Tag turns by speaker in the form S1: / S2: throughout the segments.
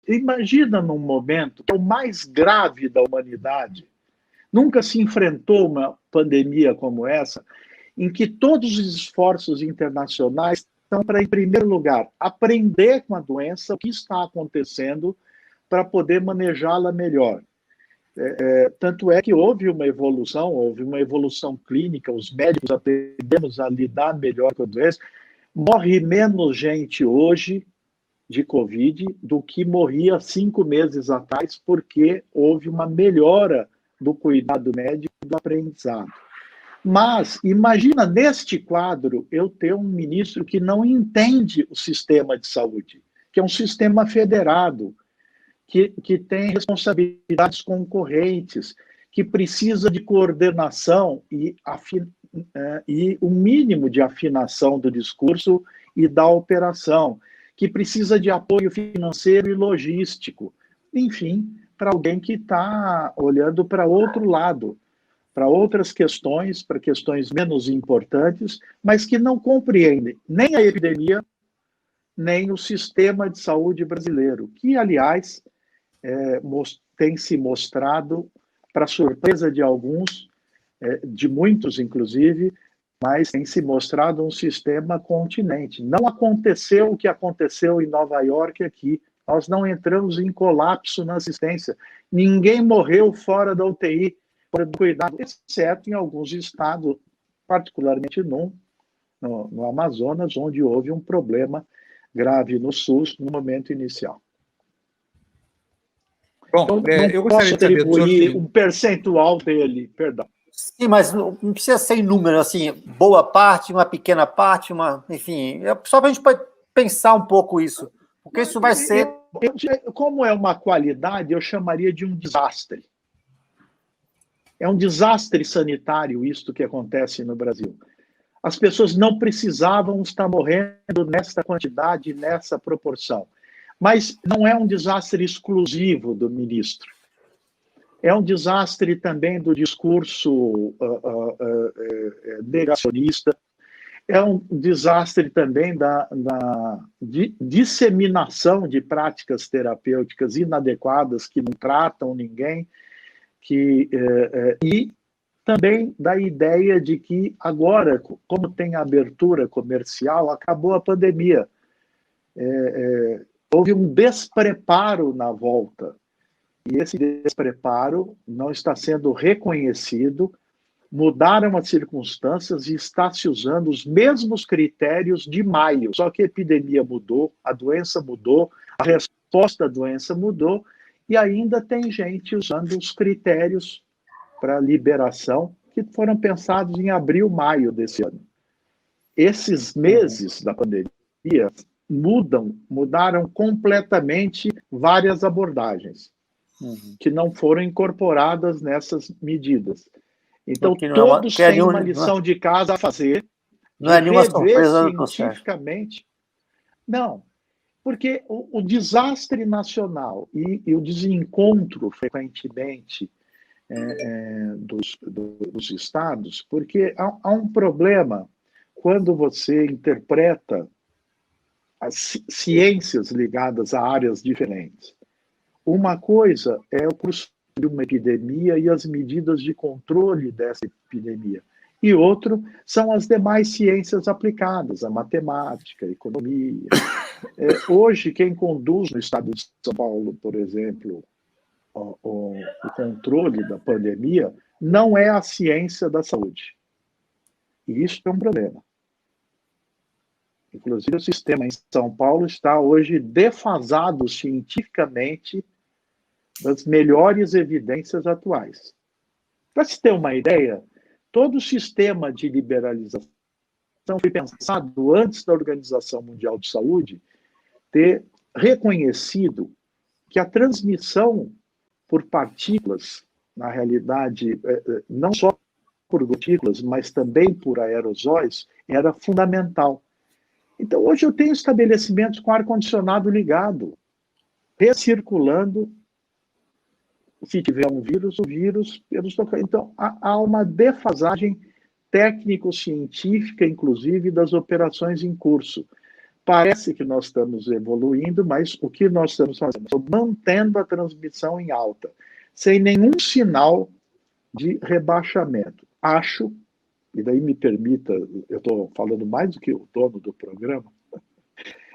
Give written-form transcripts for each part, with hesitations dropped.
S1: imagina num momento que é o mais grave da humanidade, nunca se enfrentou uma pandemia como essa, em que todos os esforços internacionais estão para, em primeiro lugar, aprender com a doença, o que está acontecendo, para poder manejá-la melhor. Tanto é que houve uma evolução clínica, os médicos aprendemos a lidar melhor com a doença. Morre menos gente hoje de Covid do que morria 5 meses atrás, porque houve uma melhora do cuidado médico e do aprendizado. Mas imagina neste quadro eu ter um ministro que não entende o sistema de saúde, que é um sistema federado, que tem responsabilidades concorrentes, que precisa de coordenação e um mínimo de afinação do discurso e da operação, que precisa de apoio financeiro e logístico. Enfim, para alguém que está olhando para outro lado, para outras questões, para questões menos importantes, mas que não compreendem nem a epidemia, nem o sistema de saúde brasileiro, que, aliás, tem se mostrado, para surpresa de alguns, de muitos, inclusive, mas tem se mostrado um sistema continente. Não aconteceu o que aconteceu em Nova York aqui. Nós não entramos em colapso na assistência. Ninguém morreu fora da UTI, fora do cuidado, exceto em alguns estados, particularmente no Amazonas, onde houve um problema grave no SUS no momento inicial.
S2: Bom, eu gostaria de saber
S1: atribuir um percentual dele, perdão.
S3: Sim, mas não precisa ser em número, assim, boa parte, uma pequena parte, enfim, só para a gente pensar um pouco isso, porque isso vai ser...
S1: Como é uma qualidade, eu chamaria de um desastre. É um desastre sanitário isto que acontece no Brasil. As pessoas não precisavam estar morrendo nessa quantidade, nessa proporção. Mas não é um desastre exclusivo do ministro. É um desastre também do discurso negacionista, é um desastre também da disseminação de práticas terapêuticas inadequadas que não tratam ninguém, e também da ideia de que agora, como tem abertura comercial, acabou a pandemia. Houve um despreparo na volta. E esse despreparo não está sendo reconhecido, mudaram as circunstâncias e está se usando os mesmos critérios de maio. Só que a epidemia mudou, a doença mudou, a resposta à doença mudou, e ainda tem gente usando os critérios para liberação que foram pensados em abril, maio desse ano. Esses meses da pandemia mudaram completamente várias abordagens que não foram incorporadas nessas medidas. Então, todos têm uma lição de casa a fazer,
S3: não é nenhuma surpresa
S1: cientificamente. Não, porque o desastre nacional e o desencontro, frequentemente, dos estados, porque há um problema quando você interpreta as ciências ligadas a áreas diferentes. Uma coisa é o curso de uma epidemia e as medidas de controle dessa epidemia. E outro são as demais ciências aplicadas, a matemática, a economia. Hoje, quem conduz no estado de São Paulo, por exemplo, o controle da pandemia, não é a ciência da saúde. E isso é um problema. Inclusive, o sistema em São Paulo está hoje defasado cientificamente das melhores evidências atuais. Para se ter uma ideia, todo o sistema de liberalização foi pensado antes da Organização Mundial de Saúde ter reconhecido que a transmissão por partículas, na realidade, não só por gotículas, mas também por aerosóis, era fundamental. Então, hoje eu tenho estabelecimentos com ar-condicionado ligado, recirculando. Se tiver um vírus, o vírus... Então, há uma defasagem técnico-científica, inclusive, das operações em curso. parece que nós estamos evoluindo, mas o que nós estamos fazendo? Estamos mantendo a transmissão em alta, sem nenhum sinal de rebaixamento. Acho, e daí me permita, eu estou falando mais do que o dono do programa,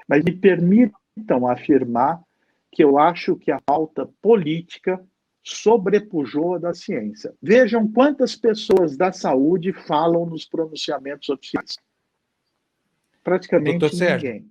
S1: mas me permitam afirmar que eu acho que a pauta política sobrepujou a da ciência. Vejam quantas pessoas da saúde falam nos pronunciamentos oficiais. Praticamente
S2: Doutor Sérgio,
S1: ninguém.